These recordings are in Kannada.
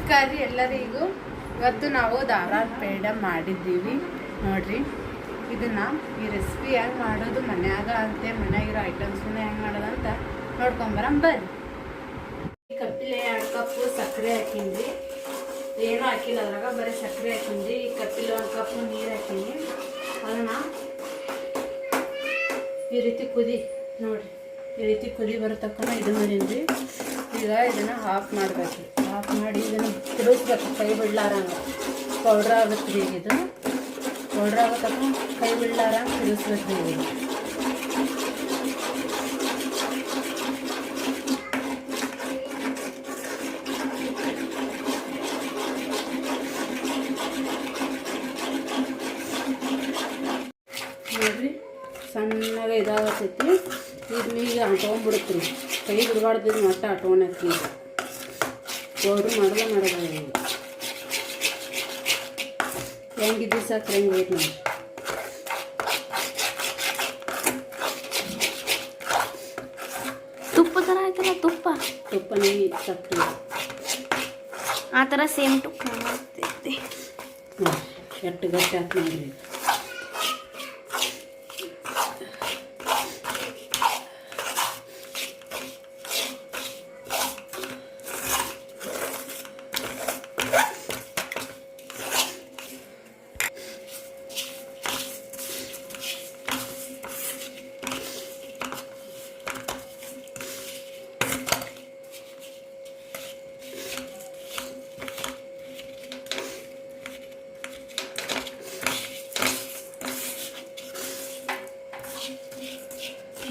ನಮಸ್ಕಾರ ರೀ ಎಲ್ಲರಿಗೂ. ಇವತ್ತು ನಾವು ಧಾರವಾಡ ಪೇಡ ಮಾಡಿದ್ದೀವಿ ನೋಡ್ರಿ. ಇದನ್ನ ಈ ರೆಸಿಪಿ ಹೆಂಗೆ ಮಾಡೋದು ಮನ್ಯಾಗ ಅಂತೆ ಮನ್ಯಾಗಿರೋ ಐಟಮ್ಸ್ನ ಹೆಂಗೆ ಮಾಡೋದಂತ ನೋಡ್ಕೊಂಬರಂ ಬರ್ರಿ. ಕಪ್ಪಿಲೆ 2 ಕಪ್ಪು ಸಕ್ಕರೆ ಹಾಕಿನ್ರಿ, ಏನೂ ಹಾಕಿಲ್ಲ ಅದ್ರಾಗ, ಬರೀ ಸಕ್ಕರೆ ಹಾಕಿನ್ರಿ. ಈ ಕಪ್ಪಿಲೆ 1 ಕಪ್ಪು ನೀರು ಹಾಕಿನಿ. ಅದನ್ನ ಈ ರೀತಿ ಕುದಿ ನೋಡ್ರಿ, ಈ ರೀತಿ ಕುದಿ ಬರತಕ್ಕ ಇದು ಮಾಡೀನಿ. ಈಗ ಇದನ್ನು ಆಫ್ ಮಾಡಬೇಕು. ಆಫ್ ಮಾಡಿ ಇದನ್ನು ತಿರುಗಿಸ್ಬೇಕು ಕೈ ಬಿಡ್ಲಾರಂಗ. ಪೌಡ್ರ್ ಆಗುತ್ತೆ ರೀ ಇದು. ಪೌಡ್ರ್ ಆಗೋ ತಕ್ಕ ಕೈ ಬಿಡ್ಲಾರಂಗೆ ತಿರುಗಿಸ್ಬೇಕು ರೀ ಇದು. ನೋಡ್ರಿ ಸಣ್ಣಗೆ ಇದಾಗತ್ತೈತಿ. ಇದನ್ನೀಗ ಅಂಟ್ಕೊಂಡ್ಬಿಡುತ್ತೆ ರೀ, ಕೈ ಬಿಡಬಾರ್ದು. ಮಟ್ಟ ಅಂಟ್ಕೊಳಕ್ಕೆ ಈಗ ಪೌಡ್ರ್ ಮಾಡೋದು ಹೆಂಗಿದ್ದು ಸಾಕು ಹೆಂಗೆ ಬೇಕು ನೋಡಿ. ತುಪ್ಪ ಥರ ಆಯ್ತಲ್ಲ, ತುಪ್ಪನೇ ಸಕ್ಕರೆ ಆ ಥರ ಸೇಮ್ ತುಪ್ಪ ಮಾಡ್ತೈತಿ. ಎಷ್ಟು ಗಟ್ಟಿ ಹಾಕಿ ನೋಡ್ರಿ.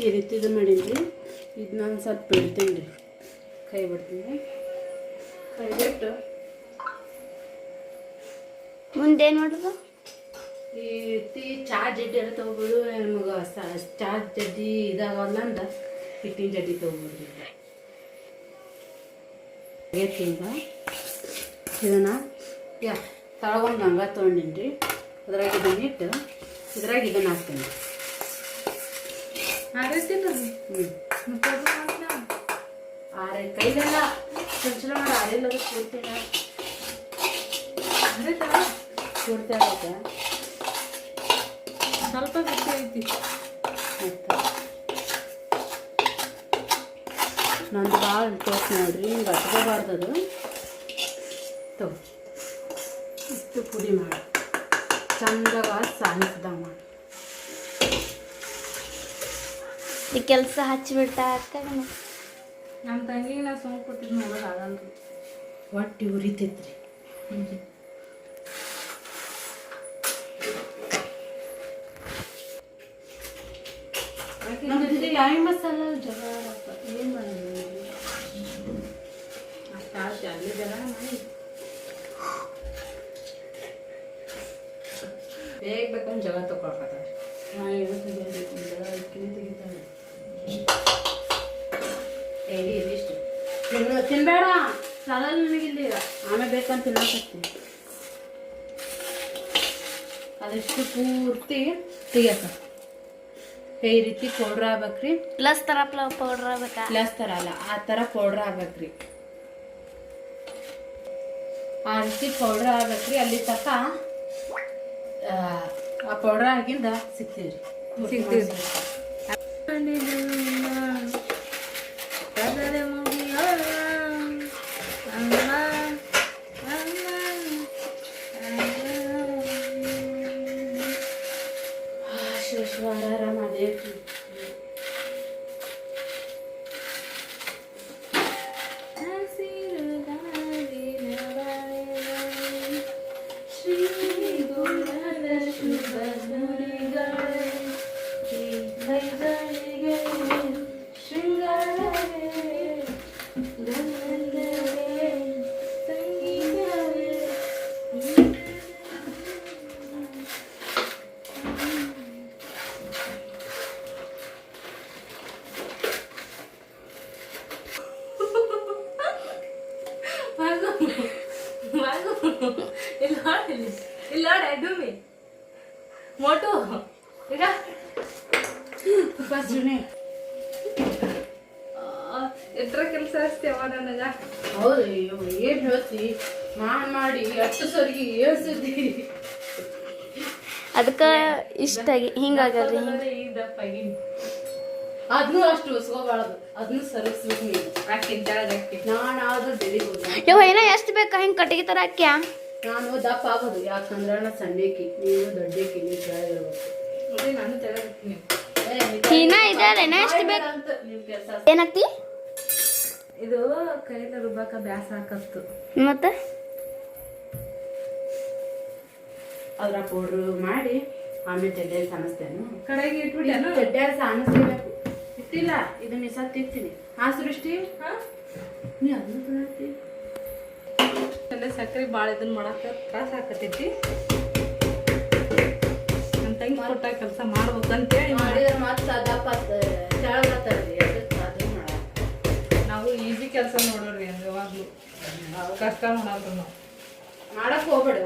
ಈ ರೀತಿ ಇದು ಮಾಡೀನಿ. ಇದನ್ನ ಒಂದು ಸ್ವಲ್ಪ ಬಿಡ್ತೀನಿ ರೀ, ಕೈ ಬಿಡ್ತೀನಿ. ಕೈ ಬಿಟ್ಟು ಮುಂದೇನು ಮಾಡೋದು? ಈ ರೀತಿ ಚಾ ಜಡ್ಡಿ ಎಲ್ಲ ತೊಗೊಬೋದು. ನಮಗೆ ಚಾ ಜಡ್ಡಿ ಇದಾಗಲ್ಲ ಅಂದ ಹಿಟ್ಟಿನ ಜಡ್ಡಿ ತೊಗೊಬೋದು. ಈಗ ಇದನ್ನು ತಳಗೊಂದು ಗಂಗ ತೊಗೊಂಡಿನಿ ರೀ. ಅದ್ರಾಗ ಇದನ್ನ ಇಟ್ಟು ಇದ್ರಾಗ ಇದನ್ನು ಹಾಕ್ತೀನಿ. ಕೈಲೆಲ್ಲ ಚಂಚಲ ಮಾಡಿ ಆರಿಲ್ಲ ಪೂರ್ತಿ ಪೂರ್ತಿ ಆಗತ್ತೆ. ಸ್ವಲ್ಪ ಬಿಸಿ ಐತಿ. ಮತ್ತು ನಂದು ಭಾಳ ಟೋಸ್ಟ್ ನೋಡ್ರಿ, ಹಿಂಗೆ ಹಚ್ಕೋಬಾರ್ದದು. ತಗೋ ಇಷ್ಟು ಪುಡಿ ಮಾಡಿ ಚಂದಾಗ ಸಾಣಿಸ್ದಾಗ ಮಾಡಿ. ಈ ಕೆಲಸ ಹಚ್ಚಿಬಿಟ್ಟ ನಮ್ಮ ತಂಗಿಗೆ ನಾ ಸೋಂಕು ಕೊಟ್ಟಿದ್ದು ನೋಡೋದು ಆಗಲ್ಲ ರೀ. ಹೊಟ್ಟೆ ಉರಿತೈತ್ರಿ. ಟೈಮ್ ಮಸಾಲ ಜಗ ಏನು ಮಾಡೋದು ಅಷ್ಟು ಅಲ್ಲಿ ಜಗ ಮಾಡಿ ಬೇಗ ಬೇಕಂದ್ರೆ ಜಗ ತಗೊಳ್ಕೊತಾರೆ. ಹಾಂ ಏನು ತೆಗಿಬೇಕು ಜಗ ಕಿಲಿ ತೆಗಿತಾನೆ. ಹೇಳಿ ಇದಿಷ್ಟು ತಿನ್ಬೇಡ ಸಾಲಲ್ಲ ನನಗಿಲ್ಲಿ, ಆಮೇಲೆ ಬೇಕಂತ ತಿನ್ನಕತ್ತೀನಿ. ಅದಿಷ್ಟು ಪೂರ್ತಿ ತೆಗಿಯಕ್ಕ ಈ ರೀತಿ ಪೌಡ್ರ್ ಆಗ್ಬೇಕ್ರಿ. ಪ್ಲಸ್ ಥರ ಪೌಡ್ರ್ ಆಗ್ಬೇಕಾ? ಪ್ಲಸ್ ಥರ ಅಲ್ಲ, ಆ ಥರ ಪೌಡ್ರ್ ಆಗ್ಬೇಕ್ರಿ. ಆ ರೀತಿ ಪೌಡ್ರ್ ಆಗ್ಬೇಕ್ರಿ. ಅಲ್ಲಿ ತನಕ ಆ ಪೌಡ್ರ್ ಆಗಿಂದ ಸಿಗ್ತೀವಿ. ರಾಮದೇವಿ ಇಲ್ಲ ಡೂಮಿ ಮೋಟು ಈಗ ಫಸ್ಟ್ ಎಟ್ರ ಕೆಲಸ ಅಷ್ಟೇ ಅವ ನನಗ. ಹೌದು ಏನ್ ಹೇಳ್ತಿ ಮಾಡಿ ಅಷ್ಟು ಸರಿಗೆ ಏಳ್ಸಿದ್ದಿ ಅದಕ್ಕೆ ಇಷ್ಟಾಗಿ ಹಿಂಗಾಗಲ್ರಿ ಈಗ ದಪ್ಪಾಗಿನಿ. ಅದನ್ನೂ ಅಷ್ಟು ಉಸ್ಕೋಬಾರ್ದು, ಅದನ್ನು ಸರಿಸ್ಬೇಕು ನೀವು. ನಾನು ಆದ್ರೂ ಬೆಳಿಬೋದು. ಯವ್ವ ಏನೋ ಎಷ್ಟು ಬೇಕಾ ಹಿಂಗೆ ಕಟ್ಟಿಗೆ ಥರ ಹಾಕ್ಯಾ? ನಾನು ದಪ್ಪ ಆಗೋದು ಯಾಕಂದ್ರೆ ನಾನು ಸಣ್ಣಕಿ, ನೀವು ದೊಡ್ಡಕಿ, ನೀವು ಕೆಳಗಿರ್ಬೇಕು. ಅದೇ ನಾನು ತೆಳಗಿರ್ತೀನಿ. ಇನ್ನ ಇದಾರೇನ ಎಷ್ಟು ಬೇಕು? ಅಂತ ನಿಮ್ ಕೆಲಸ ಏನಾಗ್ತಿ? ಇದು ಕೈಲ ರುಬ್ಬಾಕ ಬ್ಯಾಸ ಹಾಕತ್ತು. ಮತ್ತೆ ಅದ್ರ ಪೌಡ್ರು ಮಾಡಿ ಆಮೇಲೆ ತೆಡ್ಡೆಯಲ್ಲಿ ಸಾಣಿಸ್ತೇನೆ. ಕಡೆಗೆ ಇಟ್ಬಿಟ್ಟೇನು? ತೆಡ್ಡೆಯಲ್ಲಿ ಸಾಣಿಸ್ಲೇಬೇಕು. ಇಟ್ಟಿಲ್ಲ, ಇದನ್ನ ಈ ಸತಿ ಇರ್ತೀನಿ. ಆ ಸೃಷ್ಟಿ ನೀ ಅದನ್ನು ತಿನ್ನತ್ತಿ. ಸಕ್ಕರೆ ಭಾಳ ಇದನ್ನ ಮಾಡಾಕ ತ್ರಾಸ ಆಕತೈತಿ. ನನ್ನ ತಂಗಿ ಕೊಟ್ಟ ಕೆಲಸ ಮಾಡ್ಬೇಕಂತೇಳಿ ಮಾಡಿದ್ರೆ ಮತ್ತೆ ದಪ್ಪ ತೆಳಗತ್ತಲ್ರಿ, ಅದಕ್ಕೆ ಅದು ಮಾಡ. ನಾವು ಈಜಿ ಕೆಲಸ ನೋಡೋರಿ ಅಂದ್ರೆ ಯಾವಾಗ್ಲೂ ಕಷ್ಟ ಮಾಡಲ್ರಿ ನಾವು. ಮಾಡಕ್ ಹೋಗ್ಬೇಡ.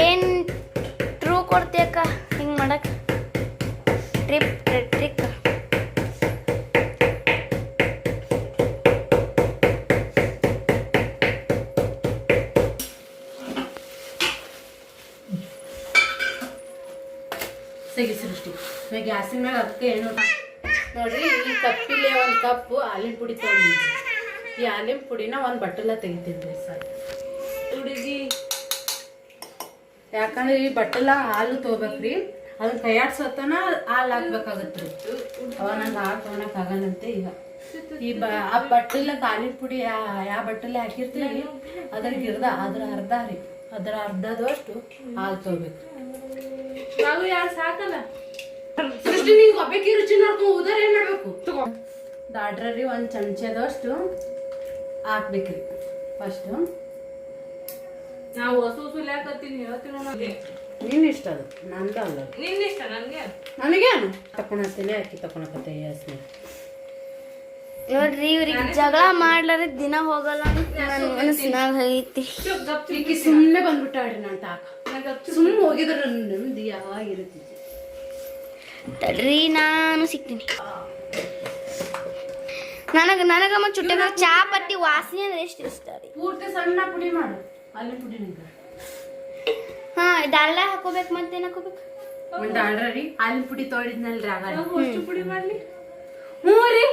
ಏನು ಟ್ರೂ ಕೊಡ್ತೀಯಕ್ಕ ಹಿಂಗೆ ಮಾಡಕ್ಕೆ? ಟ್ರಿಕ್ ಸಗಿ ಸೃಷ್ಟಿ ನಾ ಗ್ಯಾಸಿನ ಮ್ಯಾಗ ಅದಕ್ಕೆ ಏನು ನೋಡ್ರಿ, ಈ ಕಪ್ಪಿಲೆ ಒಂದು ಕಪ್ಪು ಹಾಲಿನ ಪುಡಿ ತೊಗೊಂಡು ಈ ಹಾಲಿನ ಪುಡಿನ ಒಂದು ಬಟ್ಟಲ ತೆಗಿತೀನಿ ಸರ್ ಹುಡುಗಿ. ಯಾಕಂದ್ರೆ ಈ ಬಟ್ಟಲ ಹಾಲು ತೊಗೋಬೇಕ್ರಿ, ಅದನ್ನ ಕೈಯಾಡ್ಸೋತನ ಹಾಲು ಹಾಕ್ಬೇಕಾಗತ್ರಿ. ಅವ ನಂಗೆ ಹಾಲು ತೊಗೊಳಕ್ ಆಗಲ್ಲಂತೆ. ಈಗ ಈ ಆ ಬಟ್ಟಲ ಹಾಲಿನ ಪುಡಿ ಯಾವ ಬಟ್ಟಲೆ ಹಾಕಿರ್ತೀವಿ ಅದ್ರಿಗೆ ಅದ್ರ ಅರ್ಧದಷ್ಟು ಹಾಲು ತೊಗೋಬೇಕ್ರಿ. ನಾವು ಯಾರು ಸಾಕಲ್ಲ ಸೃಷ್ಟಿ ನಿಂಗೆ ಒಬ್ಬಕ್ಕೆ ರುಚಿ ನೋಡ್ಕೊಂಡು ಉದರ್ ಏನ್ ಮಾಡ್ಬೇಕು? ದಾಡ್ರಿ ಒಂದು ಚಮಚದಷ್ಟು ಹಾಕ್ಬೇಕ್ರಿ. ಫಸ್ಟ್ ನಾವು ಹೊಸ ಯಾಕತ್ತೀನಿ ಹೇಳ್ತೀನಿ ನನಗೆ. ನಿನ್ನ ಇಷ್ಟ ಅದು, ನಂದು ಅಲ್ಲ. ನಿನ್ನ ಇಷ್ಟ ನನಗೆ. ನನಗೇನು ತಕೊಂಡತ್ತೇನೆ ಅಕ್ಕಿ ತಕೊಂಡಕತ್ತೆ ಯಾಸ್ಮಿ. ನೋಡ್ರಿ ಇವ್ರಿಗೆ ಜಗಳ ಮಾಡ್ಲಾರ ದಿನ ಹೋಗಲ್ಲ ಅಂತ ನನ್ನ ಮನಸ್ಸಿನಾಗ ಐತಿ. ಈಕಿ ಸುಮ್ಮನೆ ಬಂದ್ಬಿಟ್ಟಾಡ್ರಿ ನಾನು ತಾಕ. ಸುಮ್ಮನೆ ಹೋಗಿದ್ರ ನೆಮ್ಮದಿ ಯಾವಾಗಿರುತ್ತಿದ್ದೆ. ತಡ್ರಿ ನಾನು ಸಿಗ್ತೀನಿ. ನನಗ ಮತ್ತು ಚುಟ್ಟಿಗೆ ಚಾ ಪತ್ತಿ ವಾಸನೆ ಅಂದ್ರೆ ಎಷ್ಟು ಇಷ್ಟ ರೀ. ಪೂರ್ತಿ ಸಣ್ಣ ಪುಡಿ ಮಾಡು, ಅಲ್ಲಿ ಪುಡಿ ನಿಂಗೆ. ಹಾ ಡಾಲ್ಡಾ ಹಾಕೋಬೇಕು, ಮತ್ತೇನು ಹಾಕೋಬೇಕು? ಒಂದು ಆಡ್ರಿ ಹಾಲಿನ ಪುಡಿ ತೊಳಿದ್ನಲ್ರಿ ಆಗ ಅಷ್ಟು ಪುಡಿ ಮಾಡ್ಲಿ. ಹ್ಞೂ ರೀ.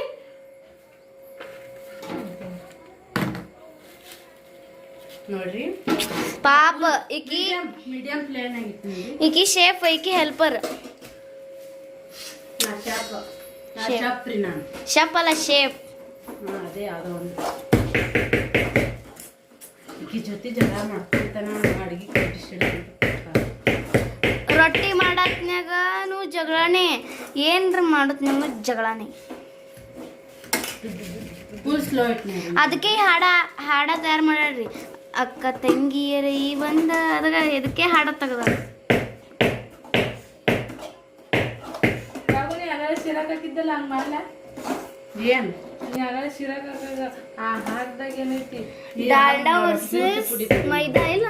ನೋಡ್ರಿ ಪಾಪ ಈಕಿ ಮೀಡಿಯಂ ಪ್ಲೇನ್ ಆಗಿತ್ತು. ಈಕಿ ಶೇಫ್, ಈಕಿ ಹೆಲ್ಪರ್. ನಾ ಶಾಪ್ ರೀ ನಾನು. ಶೆಫ್ ಅಲ್ಲ ಶೇಫ್. ಅದೇ ಯಾವುದೋ ಒಂದು ಈಕಿ ಜೊತೆ ಜಗಳ ಮಾಡ್ಕೊಂತಾನ ಅಡಿಗೆ ಕಟ್ಟಿಸಿಡ. ರೊಟ್ಟಿ ಮಾಡತ್ನ್ಯಾಗನು ಜಗಳನೇ, ಏನ್ರ ಮಾಡತ್ನ್ಯಾಗ ಜಗಳನೇ. Full slow ಇಟ್ನಿ. ಅದಕ್ಕೆ ಹಾಡ ತಯಾರು ಮಾಡ್ಯಾರ್ರಿ. ಅಕ್ಕ ತಂಗಿಯರ ಈ ಬಂದ ಅದಾಗ ಇದಕ್ಕೆ ಹಾಡ ತೆಗ್ದ. ಯಾವಾಗ ನೀ ಅನಾರ ಶಿರಾಕ್ ಹಾಕಿದ್ದಲ್ಲ ಹಂಗೆ ಮಾಡಲ್ಲ ಏನು ನೀ ಅನಾರ ಶಿರಾಕ್ ಹಾಕಾಗ ಆ ಹಾಕ್ದಾಗ ಏನೈತಿ ಡಾಲ್ಡಾ ವರ್ಸಸ್ ಮೈದಾ ಇಲ್ಲ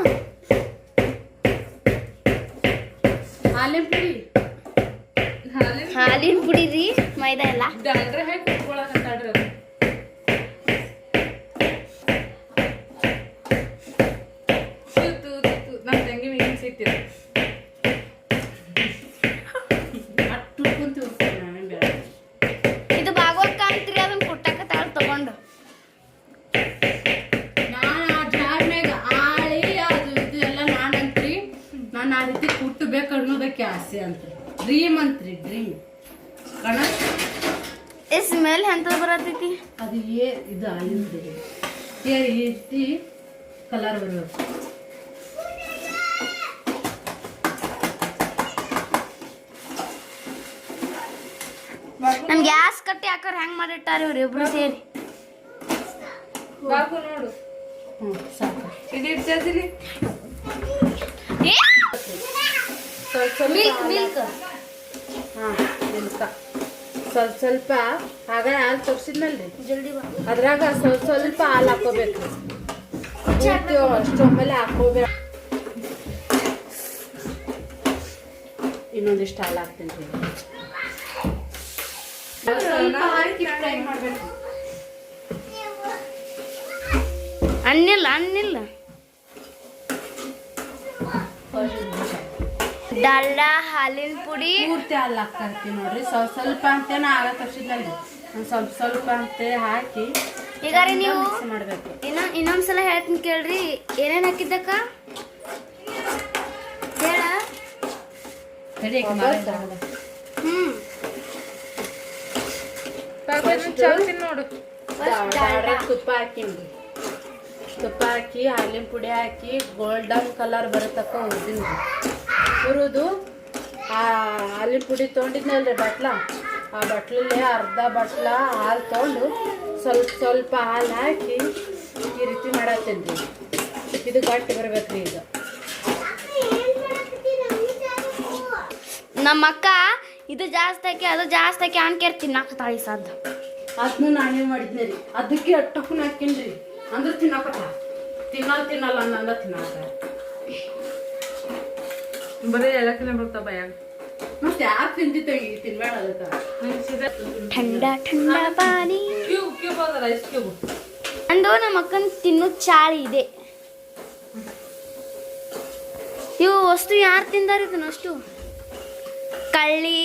ಹಾಲಿನ ಪುಡಿ. ಹಾಲಿನ ಪುಡಿ ರೀ, ಮೈದಾ ಇಲ್ಲ. ಡಾಲ್ಡ್ರೆ ಹಾಕಿ ಕುಟ್ಕೊಳಕತ್ತಾಡ್ರಿ ಅದು. ನಮ್ಮ ತಂಗಿ ಮೀನಿಂಗ್ ಸಿಗ್ತೀವಿ. ಅಟ್ಟು ಕುಂತು ನಾನೇ ಬೇಡ. ಇದು ಭಾಗವತ್ ಅಂತ್ರಿ, ಅದನ್ನ ಕುಟ್ಟಕತ್ತಾಳ ತಗೊಂಡು. ನಾನು ಆ ಜಾರ್ ಮ್ಯಾಗ ಆಳಿ ಅದು ಇದು ಎಲ್ಲ ನಾನಂತ್ರಿ, ನಾನು ಆ ರೀತಿ ಕುಟ್ಟಬೇಕು ಅನ್ನೋದಕ್ಕೆ ಆಸೆ ಅಂತ. ಡ್ರೀಮ್ ಅಂತ್ರಿ, ಡ್ರೀಮ್ ಕಣ. ಸ್ಮೆಲ್ ಎಂತ ಬರತೈತಿ? ಅದು ಇದು ಹಾಲಿನ ಪುಡಿ ಈ ರೀತಿ ಕಲರ್ ಬರಬೇಕು. ನನ್ ಗ್ಯಾಸ್ ಕಟ್ಟಿ ಹಾಕೋರ್ ಹೆಂಗ್ ಮಾಡಿಟ್ಟಾರ ಇವ್ರು ಇಬ್ರು ಸೇರಿ. ಬಾಕು ನೋಡು, ಹ್ಞೂ ಸಾಕು. ಇದು ಇಡ್ತಿದ್ರಿ ಮಿಲ್ಕ್ ಮಿಲ್ಕ್ ಹಾಂ ಮಿಲ್ಕ ಸ್ವಲ್ಪ ಸ್ವಲ್ಪ ಆಗಲೇ ಹಾಲು ತೋರಿಸಿದ್ನಲ್ರಿ, ಜಲ್ದಿ ಬಾ. ಅದ್ರಾಗ ಸ್ವಲ್ಪ ಸ್ವಲ್ಪ ಹಾಲು ಹಾಕೋಬೇಕು. ಅಷ್ಟು ಆಮೇಲೆ ಹಾಕೋಬೇಕು. ಇನ್ನೊಂದಿಷ್ಟು ಹಾಲು ಹಾಕ್ತೀನಿ ರೀ. ಸ್ವಲ್ಪ ಹಾಕಿ ಫ್ರೈ ಮಾಡ್ಬೇಕು. ಅನ್ನಿಲ್ಲ ಡಾಲ್ಡಾ ಹಾಲಿನ ಪುಡಿ ಪೂರ್ತಿ ಹಾಲು ಹಾಕ್ತೀನಿ ನೋಡ್ರಿ. ಸ್ವಲ್ಪ ಅಂತೇನ ಆಗ ತಕ್ಷಣದಲ್ಲಿ ಸ್ವಲ್ಪ ಅಂತ ಹಾಕಿ ಈಗ ರೀ ನೀವು ಮಿಕ್ಸ್ ಮಾಡ್ಬೇಕು. ಇನ್ನೊಂದ್ಸಲ ಹೇಳ್ತೀನಿ ಕೇಳ್ರಿ. ಏನೇನ್ ಹಾಕಿದ್ದಕ್ಕ ಹೇಳ. ನೋಡು ತುಪ್ಪ ಹಾಕಿನ್ರಿ. ತುಪ್ಪ ಹಾಕಿ ಹಾಲಿನ ಪುಡಿ ಹಾಕಿ ಗೋಲ್ಡನ್ ಕಲರ್ ಬರತಕ್ಕ ಹುರಿದಿನ್ರಿ. ಹುರಿದು ಆ ಹಾಲಿನ ಪುಡಿ ತೊಗೊಂಡಿದ್ನಲ್ರಿ ಬಟ್ಲ, ಆ ಬಟ್ಲಲ್ಲಿ ಅರ್ಧ ಬಟ್ಲ ಹಾಲು ತೊಗೊಂಡು ಸ್ವಲ್ಪ ಹಾಲು ಹಾಕಿ ಈ ರೀತಿ ಮಾಡತ್ತೀನಿ. ಇದು ಗಟ್ಟಿ ಬರ್ಬೇಕ್ರಿ. ಈಗ ನಮ್ಮ ಅಕ್ಕ ಇದು ಜಾಸ್ತಿ ಹಾಕಿ ಅದು ಜಾಸ್ತಿ ಹಾಕಿ ಅನ್ಕೇರ್ ತಿನ್ನಾಕತ್ತಾಳಿ ಸಾಧ್ಯ. ಅದನ್ನ ನಾನೇ ಮಾಡಿದ್ನಿ ರೀ. ಅದಕ್ಕೆ ಅಟ್ಟಕ್ಕೂ ಹಾಕಿನ್ರಿ. ಅಂದ್ರೆ ತಿನ್ನಕತ್ತ ತಿನ್ನಲ್ಲ ಅನ್ನಂದ ತಿನ್ನಕ. ಬರೀ ಎಲ್ಲಕ್ಕಿನ ಬರ್ತಾವ ಭಯ. ಮತ್ತೆ ಯಾಕೆ ತಿನ್ಬೇಡ ಅದಕ್ಕೆ. ठंडा पानी ಕ್ಯೂಬ್ ಅದಲ್ಲ, ಐಸ್ ಕ್ಯೂಬ್. ಅಂದು ನಮ್ಮ ಅಕ್ಕನ ತಿನ್ನೋ ಚಾಳಿ ಇದೆ. ಇವು ವಸ್ತು ಯಾರು ತಿಂದಾರ ಇದನ್ನಷ್ಟು ಕಳ್ಳಿ.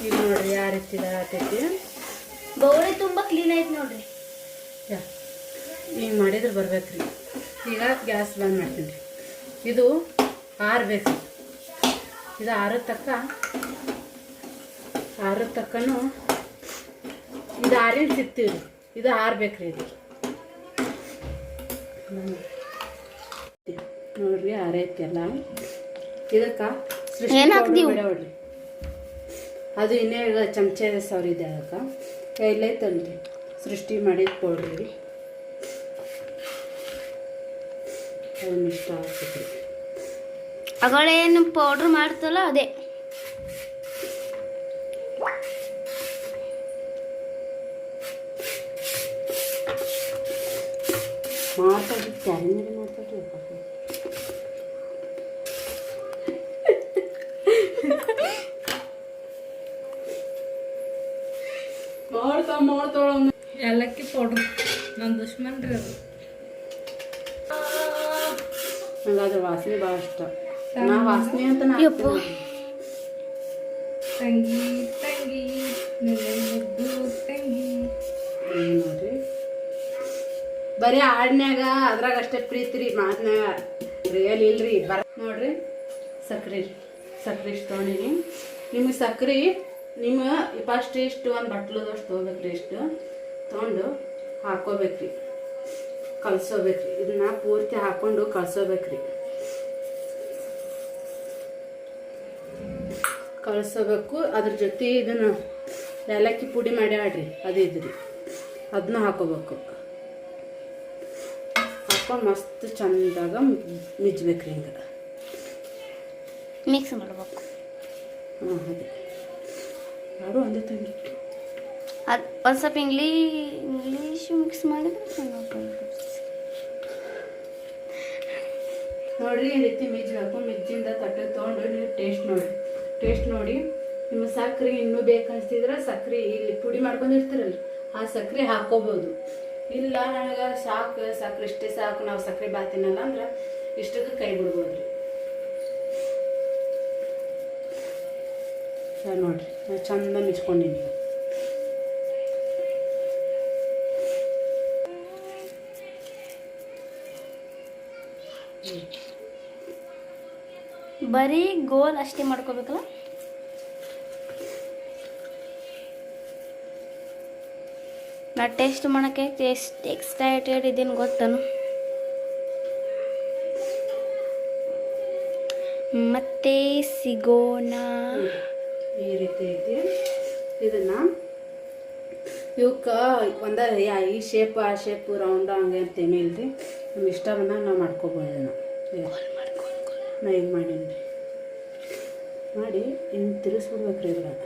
ಈಗ ನೋಡ್ರಿ ಯಾವ ರೀತಿ ಆತೈತಿ. ಬೌಳಿ ತುಂಬಾ ಕ್ಲೀನ್ ಐತಿ ನೋಡ್ರಿ. ಹಿಂಗೆ ಮಾಡಿದ್ರೆ ಬರ್ಬೇಕ್ರಿ. ಈಗ ಗ್ಯಾಸ್ ಬಂದ್ ಮಾಡ್ತೀನಿ ರೀ. ಇದು ಆರ್ಬೇಕು. ಇದು ಆರದ ತಕ್ಕನು ಇದು ಆರಿನ ಸಿಗ್ತೀವಿ ರೀ. ಇದು ಆರ್ಬೇಕ್ರಿ. ಇದು ನೋಡ್ರಿ ಆರೈತಿಯಲ್ಲ. ಇದಕ್ಕೆ ಏನ್ ಹಾಕ್ದೀವಿ? ನೋಡ್ರಿ ಅದು ಇನ್ನೇ ಚಮಚ ಸವರಿದೆ. ಅದಕ್ಕೆ ಎಲ್ಲೈತಲ್ರಿ ಸೃಷ್ಟಿ ಮಾಡಿದ ಪೌಡ್ರಿ. ಅದನ್ನ ಇಷ್ಟ ಆಗ್ತೈತ್ರಿ. ಅಗಳೇನು ಪೌಡ್ರ್ ಮಾಡ್ತಲ್ಲ ಅದೇ. ಮಾಡ್ತಾಡ್ರಿ ಕ್ಯಾರಿನರಿ ಮಾಡ್ತಾಡ್ರಿ. ಮಾಡ್ತಾಳ ಏಲಕ್ಕಿ ಪೌಡ್ರ್ ನನ್ನ ದುಶ್ಮನ್ ರೀ ಅದು. ನಂಗೆ ಅದ್ರ ವಾಸನೆ ಭಾಳ ಇಷ್ಟ. ನಾ ವಾಸನೆ ಅಂತ ತಂಗಿ ನಿನ್ನೆ ಮುದ್ದು ತಂಗಿ. ನೋಡ್ರಿ ಬರೀ ಹಾಡ್ನ್ಯಾಗ ಅದ್ರಾಗ ಅಷ್ಟೇ ಪ್ರೀತಿ ರೀ. ಮಾತನಾಗ ರಿಯಲ್ ಇಲ್ರಿ. ನೋಡ್ರಿ ಸಕ್ರೆ ಇಷ್ಟು ತೊಗೊಂಡಿನಿ. ನಿಮಗೆ ಸಕ್ರೆ ನಿಮ್ಮ ಫಸ್ಟ್ ಇಷ್ಟು ಒಂದು ಬಟ್ಲದಷ್ಟು ತೊಗೋಬೇಕ್ರಿ. ಇಷ್ಟು ತೊಗೊಂಡು ಹಾಕೋಬೇಕ್ರಿ, ಕಲ್ಸೋಬೇಕ್ರಿ. ಇದನ್ನ ಪೂರ್ತಿ ಹಾಕೊಂಡು ಕಲ್ಸೋಬೇಕ್ರಿ. ಕಳ್ಸೋಬೇಕು. ಅದ್ರ ಜೊತೆ ಇದನ್ನು ಏಲಕ್ಕಿ ಪುಡಿ ಮಾಡ್ಯಾಡ್ರಿ, ಅದು ಇದ್ರಿ, ಅದನ್ನ ಹಾಕೋಬೇಕು. ಹಾಕೊಂಡು ಮಸ್ತ್ ಚಂದಾಗ ಮಿಜ್ಬೇಕ್ರಿ. ಹಿಂಗೆ ಮಿಕ್ಸ್ ಮಾಡ್ಬೇಕು. ಅದೇ ಯಾರು ಒಂದೇ ತಂಗಿ ಅದು ಒಂದು ಸ್ವಲ್ಪ ಇಂಗ್ಲೀಷ್ ಮಿಕ್ಸ್ ಮಾಡಿದ್ರೆ ನೋಡ್ರಿ. ಈ ರೀತಿ ಮಿಜ್ಬೇಕು. ಮಿಜ್ಜಿಂದ ತಟ್ಟೆ ತೊಗೊಂಡು ನೀವು ಟೇಸ್ಟ್ ನೋಡಿ. ನಿಮಗೆ ಸಕ್ರೆ ಇನ್ನೂ ಬೇಕನ್ಸ್ತಿದ್ರೆ ಸಕ್ರೆ ಇಲ್ಲಿ ಪುಡಿ ಮಾಡ್ಕೊಂಡಿರ್ತೀರಲ್ಲ ಆ ಸಕ್ರೆ ಹಾಕೋಬೋದು. ಇಲ್ಲ ನನಗೆ ಸಕ್ರೆ ಇಷ್ಟೇ ಸಾಕು, ನಾವು ಸಕ್ರೆ ಬಾತಿನಲ್ಲ ಅಂದ್ರೆ ಇಷ್ಟಕ್ಕೆ ಕೈ ಬಿಡ್ಬೋದ್ರಿ. ನೋಡ್ರಿ ನಾನು ಚಂದ ಮಿಚ್ಕೊಂಡಿನಿ. ಬರೀ ಗೋಲ್ ಅಷ್ಟೇ ಮಾಡ್ಕೋಬೇಕಲ್ಲ. ನಾ ಟೇಸ್ಟ್ ಮಾಡೋಕ್ಕೆ ಎಕ್ಸೈಟೆಡ್ ಇದ್ದೀನಿ ಗೊತ್ತನು. ಮತ್ತೆ ಸಿಗೋಣ. ಈ ರೀತಿ ಐತಿ. ಇದನ್ನ ಇವಕ್ಕೆ ಈ ಶೇಪ್ ಆ ಶೇಪ್ ರೌಂಡ್ ಹಂಗೆ ಅಂತೇನೂ ಇಲ್ರಿ. ನಮ್ಗೆ ಇಷ್ಟ ಬಂದಾಗ ನಾವು ಮಾಡ್ಕೊಬೋದು. ಇದನ್ನು ನಾ ಹಿಂಗೆ ಮಾಡೀನಿ ರೀ. ಮಾಡಿ ಹಿಂಗೆ ತಿರ್ಗಿಸ್ಬಿಡ್ಬೇಕ್ರಿ. ಇದ್ರಾಗ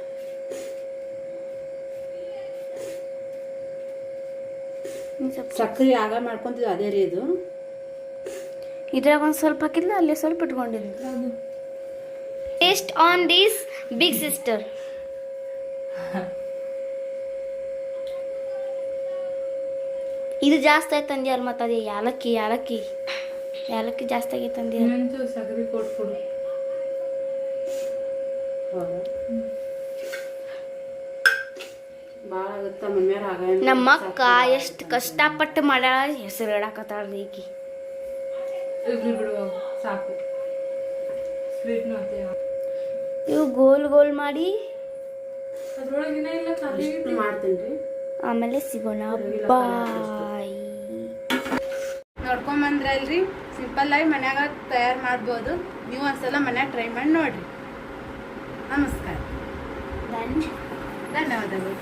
ಸಕ್ರೆ ಆಗ ಮಾಡ್ಕೊತಿದ್ದು ಅದೇ ರೀ. ಇದು ಇದ್ರಾಗ ಒಂದು ಸ್ವಲ್ಪ ಹಾಕಿದ್ಲ ಅಲ್ಲಿ ಸ್ವಲ್ಪ ಇಟ್ಕೊಂಡಿದ್ಲು. Taste on this big sister. ಇದು ಜಾಸ್ತಿ ಆಯ್ತು ಅಂದ್ಯಾರ, ಮತ್ತು ಅದೇ ಯಾಲಕ್ಕಿ ಜಾಸ್ತಿ ಆಗೈತೆ ಅಂದ್ಯಾರ. ಇನ್ನೊಂದು ಸಗರಿ ಕೊಟ್ಕೊಡು. ಭಾಳ ಆಗುತ್ತ ಮಮ್ಮಿಯಾರ ಆಗ ನಮ್ಮ ಅಕ್ಕ ಎಷ್ಟು ಕಷ್ಟಪಟ್ಟು ಮಾಡ್ಯಾಳ, ಹೆಸರು ಇಡಾಕತ್ತಾಳ್ರಿ ಈಕಿ. ಇರ್ಲಿ ಬಿಡು ಸಾಕು. ಸ್ವೀಟ್ನು ಅತ್ತೆ ಇವು ಗೋಲ್ ಗೋಲ್ ಮಾಡಿ ಅದ್ರೊಳಗಿನ ಇಲ್ಲ ಖಾಲಿ ಮಾಡ್ತೀನಿ. ಆಮೇಲೆ ಸಿಗೋಣ. ಬಾಯ್. ನೋಡ್ಕೊಂಬಂದ್ರಲ್ರಿ, ಸಿಂಪಲ್ ಆಗಿ ಮನ್ಯಾಗ ತಯಾರು ಮಾಡ್ಬೋದು. ನೀವು ಒಂದ್ಸಲ ಮನ್ಯಾಗ ಟ್ರೈ ಮಾಡಿ ನೋಡ್ರಿ. ನಮಸ್ಕಾರ, ಧನ್ಯವಾದಗಳು.